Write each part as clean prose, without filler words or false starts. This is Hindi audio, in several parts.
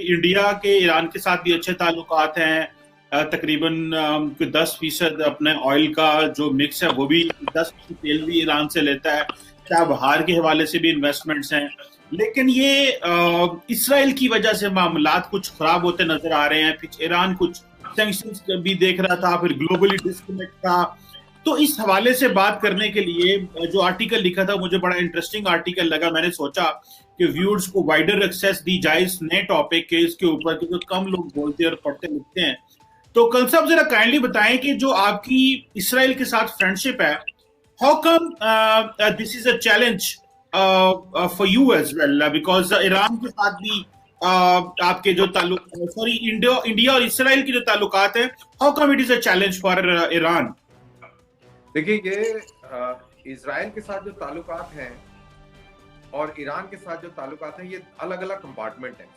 इंडिया के ईरान के साथ भी अच्छे ताल्लुकात हैं। तकरीबन 10% अपने ऑयल का जो मिक्स है वो भी 10% तेल भी ईरान से लेता है। क्या बाहर के हवाले से भी इन्वेस्टमेंट्स हैं। लेकिन ये इसराइल की वजह से मामलात कुछ खराब होते नजर आ रहे हैं। फिर ईरान कुछ सैंक्शंस भी देख रहा था, फिर ग्लोबली डिस्कनेक्ट था। तो इस हवाले से बात करने के लिए जो आर्टिकल लिखा था मुझे बड़ा इंटरेस्टिंग आर्टिकल लगा। मैंने सोचा कि व्यूअर्स को वाइडर एक्सेस दी जाए इस नए टॉपिक के इसके ऊपर, क्योंकि कम लोग बोलते हैं और पढ़ते लिखते हैं। तो कल साहब जरा काइंडली बताएं कि जो आपकी इसराइल के साथ फ्रेंडशिप है, how come this is a challenge for you as well, because Iran के साथ भी आपके जो ताल्लुक, सॉरी, इंडिया और इसराइल के जो ताल्लुकात हैं, how come it is a challenge for Iran? देखिए, ये इजराइल के साथ जो ताल्लुकात हैं और ईरान के साथ जो ताल्लुकात हैं, ये अलग अलग कंपार्टमेंट हैं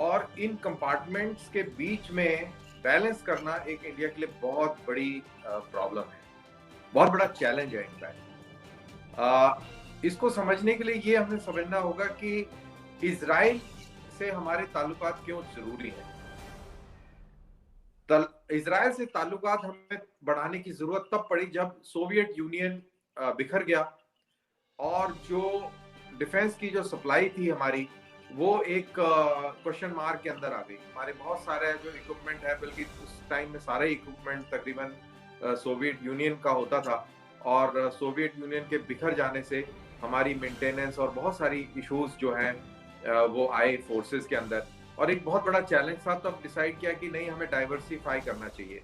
और इन कंपार्टमेंट्स के बीच में बैलेंस करना एक इंडिया के लिए बहुत बड़ी प्रॉब्लम है, बहुत बड़ा चैलेंज है इनफैक्ट। इसको समझने के लिए ये हमें समझना होगा कि इजराइल से हमारे ताल्लुकात क्यों जरूरी है। इजराइल से ताल्लुकात हमें बढ़ाने की जरूरत तब पड़ी जब सोवियत यूनियन बिखर गया और जो डिफेंस की जो सप्लाई थी हमारी, वो एक क्वेश्चन मार्क के अंदर आ गई। हमारे बहुत सारे जो इक्विपमेंट है, बल्कि उस टाइम में सारे इक्विपमेंट तकरीबन सोवियत यूनियन का होता था और सोवियत यूनियन के बिखर जाने से हमारी मेंटेनेंस और बहुत सारी इश्यूज जो हैं वो आए फोर्सेस के अंदर और एक बहुत बड़ा चैलेंज था। तब डिसाइड किया कि नहीं, हमें डाइवर्सिफाई करना चाहिए।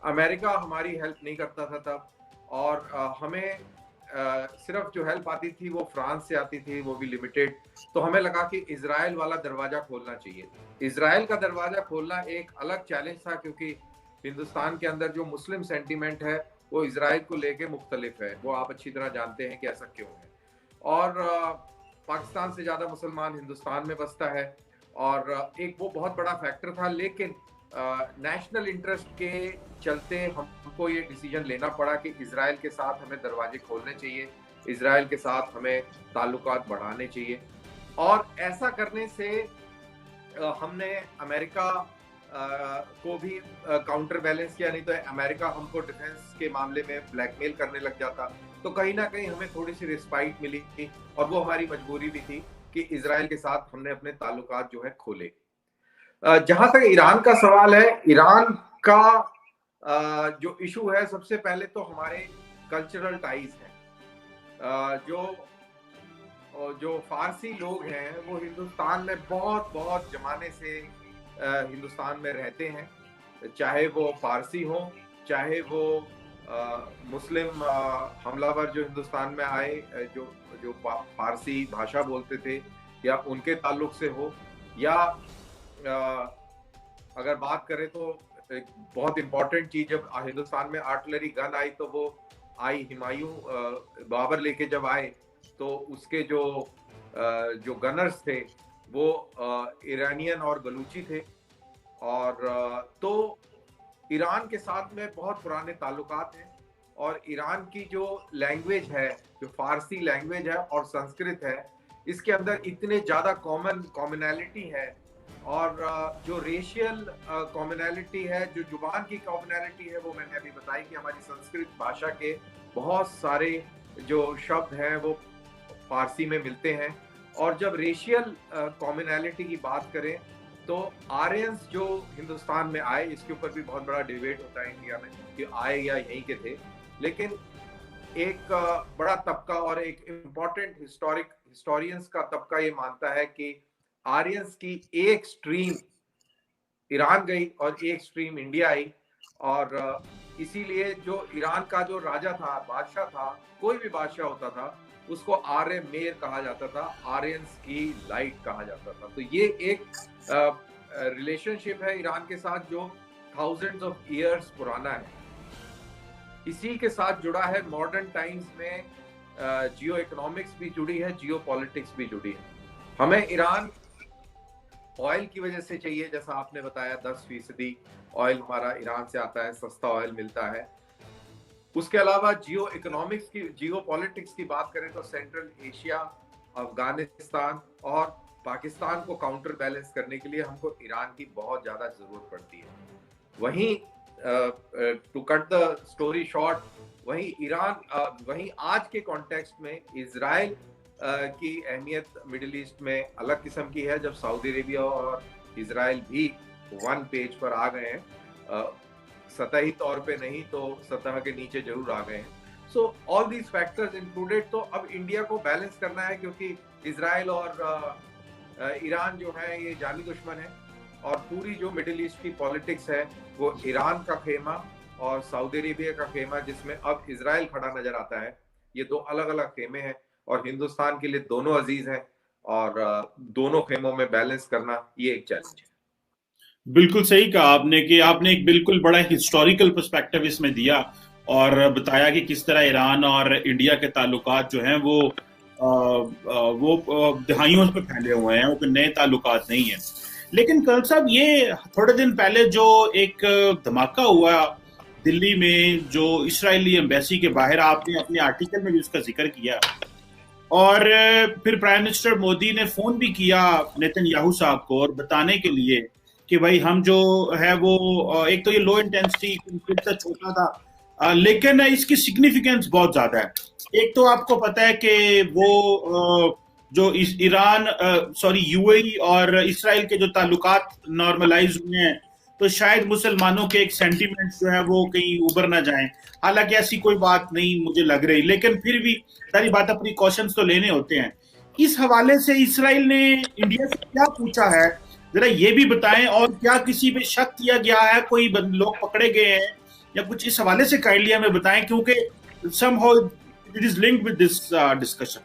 अमेरिका हमारी हेल्प नहीं करता था तब, और हमें सिर्फ जो हेल्प आती थी वो फ्रांस से आती थी, वो भी लिमिटेड। तो हमें लगा कि इजराइल वाला दरवाजा खोलना चाहिए। इजराइल का दरवाजा खोलना एक अलग चैलेंज था, क्योंकि हिंदुस्तान के अंदर जो मुस्लिम सेंटीमेंट है वो इजराइल को लेके मुख्तलिफ है। वो आप अच्छी तरह जानते हैं कि ऐसा क्यों है। और पाकिस्तान से ज्यादा मुसलमान हिंदुस्तान में बसता है और एक वो बहुत बड़ा फैक्टर था। लेकिन नेशनल इंटरेस्ट के चलते हमको ये डिसीजन लेना पड़ा कि इजराइल के साथ हमें दरवाजे खोलने चाहिए, इजराइल के साथ हमें ताल्लुकात बढ़ाने चाहिए। और ऐसा करने से हमने अमेरिका को भी काउंटर बैलेंस किया। नहीं तो अमेरिका हमको डिफेंस के मामले में ब्लैकमेल करने लग जाता। तो कहीं ना कहीं हमें थोड़ी सी रिस्पाइट मिली थी और वो हमारी मजबूरी भी थी कि इजराइल के साथ हमने अपने ताल्लुकात जो है खोले। जहां तक ईरान का सवाल है, ईरान का जो इशू है, सबसे पहले तो हमारे कल्चरल टाइज हैं। जो फारसी लोग हैं वो हिंदुस्तान में बहुत बहुत जमाने से हिंदुस्तान में रहते हैं, चाहे वो फारसी हो, चाहे वो मुस्लिम हमलावर जो हिंदुस्तान में आए, जो फारसी भाषा बोलते थे, या उनके ताल्लुक से हो, या अगर बात करें तो एक बहुत इंपॉर्टेंट चीज, जब हिंदुस्तान में आर्टिलरी गन आई तो वो आई हुमायूं बाबर लेके जब आए, तो उसके जो गनर्स थे वो ईरानियन और बलूची थे। और तो ईरान के साथ में बहुत पुराने ताल्लुकात हैं और ईरान की जो लैंग्वेज है, जो फारसी लैंग्वेज है और संस्कृत है, इसके अंदर इतने ज्यादा कॉमनैलिटी है। और जो रेशियल कॉमनैलिटी है, जो जुबान की कॉमनैलिटी है, वो मैंने अभी बताई कि हमारी संस्कृत भाषा के बहुत सारे जो शब्द हैं वो फारसी में मिलते हैं। और जब रेशियल कॉमनैलिटी की बात करें तो आर्यंस जो हिंदुस्तान में आए, इसके ऊपर भी बहुत बड़ा डिबेट होता है इंडिया में कि आए या यहीं के थे। लेकिन एक बड़ा तबका और एक इम्पॉर्टेंट हिस्टोरियंस का तबका ये मानता है कि आर्यंस की एक स्ट्रीम ईरान गई और एक स्ट्रीम इंडिया आई। और इसीलिए जो ईरान का जो राजा था, बादशाह था, कोई भी बादशाह होता था, उसको आर्य मेर कहा जाता था, आर्यंस की लाइट कहा जाता था। तो ये एक रिलेशनशिप है ईरान के साथ जो थाउजेंड्स ऑफ ईयर्स पुराना है। इसी के साथ जुड़ा है मॉडर्न टाइम्स में जियो इकोनॉमिक्स भी जुड़ी है, जियो पॉलिटिक्स भी जुड़ी है। हमें ईरान ऑयल की वजह से चाहिए, जैसा आपने बताया 10% ऑयल हमारा ईरान से आता है, सस्ता ऑयल मिलता है। उसके अलावा जियो इकोनॉमिक्स की, जियो पॉलिटिक्स की बात करें तो सेंट्रल एशिया, अफगानिस्तान और पाकिस्तान को काउंटर बैलेंस करने के लिए हमको ईरान की बहुत ज्यादा जरूरत पड़ती है। वहीं to cut the story short, वहीं आज के कॉन्टेक्स्ट में इजराइल की अहमियत मिडिल ईस्ट में अलग किस्म की है, जब सऊदी अरेबिया और इजराइल भी वन पेज पर आ गए हैं, सतही तौर पे नहीं तो सतह के नीचे जरूर आ गए हैं। So all these factors included, तो अब इंडिया को बैलेंस करना है, क्योंकि इजराइल और ईरान जो है ये जानी दुश्मन है, और पूरी जो मिडिल ईस्ट की पॉलिटिक्स है वो ईरान का खेमा और सऊदी अरेबिया का खेमा, जिसमें अब इजराइल खड़ा नजर आता है। ये दो अलग अलग खेमे हैं और हिंदुस्तान के लिए दोनों अजीज हैं, और दोनों खेमों में बैलेंस करना ये एक चैलेंज है। बिल्कुल सही कहा आपने कि आपने एक बिल्कुल बड़ा हिस्टोरिकल पर्सपेक्टिव इसमें दिया और बताया कि किस तरह ईरान और इंडिया के ताल्लुकात जो हैं वो दहाइयों पे फैले हुए हैं, वो कोई नए ताल्लुकात नहीं है। लेकिन कल साहब, ये थोड़े दिन पहले जो एक धमाका हुआ दिल्ली में, जो इजरायली एम्बेसी के बाहर, आपने अपने आर्टिकल में भी उसका जिक्र किया, और फिर प्राइम मिनिस्टर मोदी ने फोन भी किया नेतन्याहू साहब को और बताने के लिए कि भाई हम जो है वो एक तो ये लो इंटेंसिटी कॉन्फ्लिक्ट था, छोटा था, लेकिन इसकी सिग्निफिकेंस बहुत ज्यादा है। एक तो आपको पता है कि वो जो ईरान सॉरी यूएई और इसराइल के जो ताल्लुकात नॉर्मलाइज हुए हैं, तो शायद मुसलमानों के एक सेंटीमेंट्स जो है वो कहीं उभर ना जाएं। हालांकि ऐसी कोई बात नहीं मुझे लग रही, लेकिन फिर भी सारी बात अपनी कॉशंस तो लेने होते हैं। इस हवाले से इसराइल ने इंडिया से क्या पूछा है, जरा ये भी बताएं, और क्या किसी पे शक किया गया है, कोई लोग पकड़े गए हैं या कुछ, इस हवाले से काइंडली हमें बताएं, क्योंकि somehow it is linked with this discussion.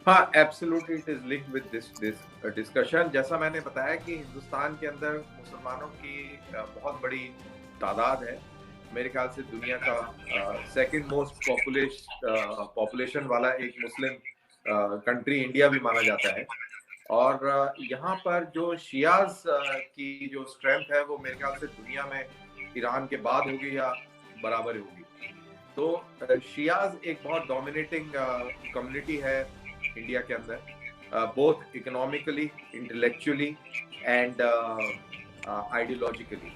हाँ, absolutely it is linked with this discussion. जैसा मैंने बताया कि हिंदुस्तान के अंदर मुसलमानों की बहुत बड़ी तादाद है। मेरे ख्याल से दुनिया का सेकंड मोस्ट पॉपुलेशन वाला एक मुस्लिम कंट्री इंडिया भी माना जाता है। और यहाँ पर जो शियाज की जो स्ट्रेंथ है वो मेरे ख्याल से दुनिया में ईरान के बाद होगी या बराबर होगी। तो शियाज एक बहुत डोमिनेटिंग कम्युनिटी है इंडिया के अंदर, both economically, intellectually and ideologically.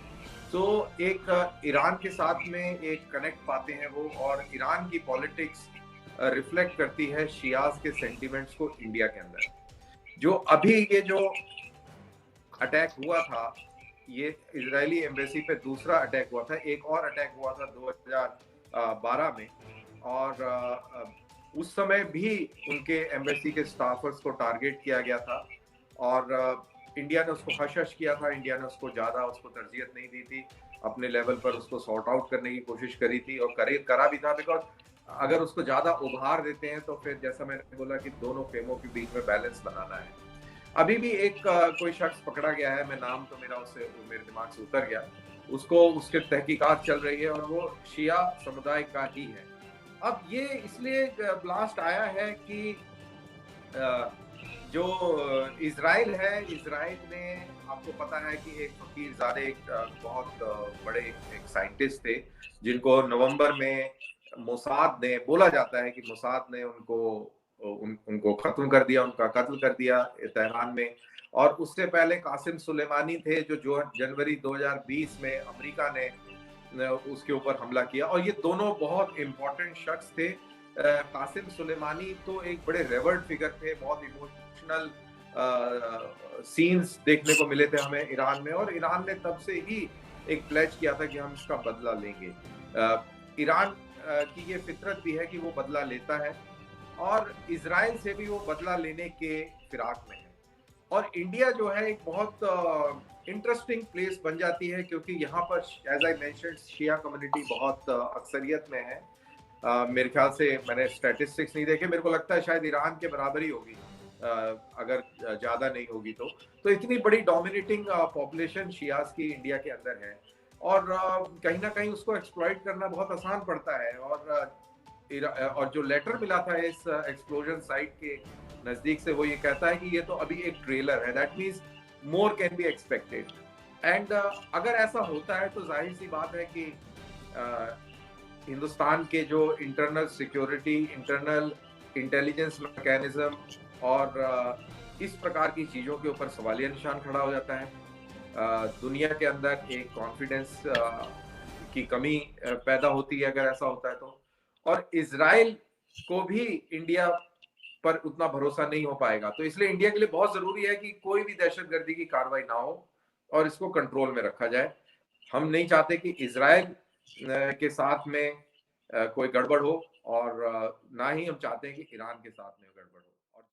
तो एक ईरान के साथ में एक कनेक्ट पाते हैं वो, और ईरान की पॉलिटिक्स रिफ्लेक्ट करती है शियाज के सेंटिमेंट्स को इंडिया के अंदर। जो अभी ये जो अटैक हुआ था, ये इजरायली एम्बेसी पे दूसरा अटैक हुआ था। एक और अटैक हुआ था 2012 में, और उस समय भी उनके एम्बेसी के स्टाफर्स को टारगेट किया गया था, और इंडिया ने उसको हश किया था। इंडिया ने उसको ज्यादा उसको तरजीहत नहीं दी थी, अपने लेवल पर उसको सॉर्ट आउट करने की कोशिश करी थी, और करा भी था। बिकॉज अगर उसको ज्यादा उभार देते हैं तो फिर जैसा मैंने बोला कि दोनों खेमों के बीच में बैलेंस बनाना है। अभी भी एक कोई शख्स पकड़ा गया है, मैं नाम तो मेरा उससे मेरे दिमाग से उतर गया, उसको उसके तहकीकात चल रही है, और वो शिया समुदाय का ही है। अब ये इसलिए ब्लास्ट आया है कि जो इजराइल है, इजराइल ने, आपको पता है कि एक फकीरजादे एक बहुत बड़े एक साइंटिस्ट थे, जिनको नवंबर में मोसाद ने, बोला जाता है कि मोसाद ने उनको खत्म कर दिया, उनका कत्ल कर दिया तेहरान में। और उससे पहले कासिम सुलेमानी थे, जो जनवरी 2020 में अमेरिका ने उसके ऊपर हमला किया, और ये दोनों बहुत इंपॉर्टेंट शख्स थे। कासिम सुलेमानी तो एक बड़े रेवर्ड फिगर थे, बहुत इमोशनल सीन्स देखने को मिले थे हमें ईरान में, और ईरान ने तब से ही एक प्लेज किया था कि हम इसका बदला लेंगे। ईरान की ये फितरत भी है कि वो बदला लेता है, और इजराइल से भी वो बदला लेने के फिराक में है। और इंडिया जो है एक बहुत इंटरेस्टिंग प्लेस बन जाती है, क्योंकि यहाँ पर एज आई मेंशन्ड शिया कम्युनिटी बहुत अक्सरियत में है। मेरे ख्याल से, मैंने स्टैटिस्टिक्स नहीं देखे, मेरे को लगता है शायद ईरान के बराबर ही होगी, अगर ज्यादा नहीं होगी तो इतनी बड़ी डोमिनेटिंग पॉपुलेशन शियास की इंडिया के अंदर है, और कहीं ना कहीं उसको एक्सप्लॉइट करना बहुत आसान पड़ता है। और जो लेटर मिला था इस एक्सप्लोजन साइट के नजदीक से, वो ये कहता है कि ये तो अभी एक ट्रेलर है, that means more can be expected. And अगर ऐसा होता है तो जाहिर सी बात है कि हिंदुस्तान के जो internal security, internal intelligence mechanism और इस प्रकार की चीजों के ऊपर सवालिया निशान खड़ा हो जाता है। दुनिया के अंदर एक कॉन्फिडेंस की कमी पैदा होती है अगर ऐसा होता है तो, और इजराइल को भी इंडिया पर उतना भरोसा नहीं हो पाएगा। तो इसलिए इंडिया के लिए बहुत जरूरी है कि कोई भी दहशतगर्दी की कार्रवाई ना हो और इसको कंट्रोल में रखा जाए। हम नहीं चाहते कि इजराइल के साथ में कोई गड़बड़ हो, और ना ही हम चाहते हैं कि ईरान के साथ में गड़बड़ हो।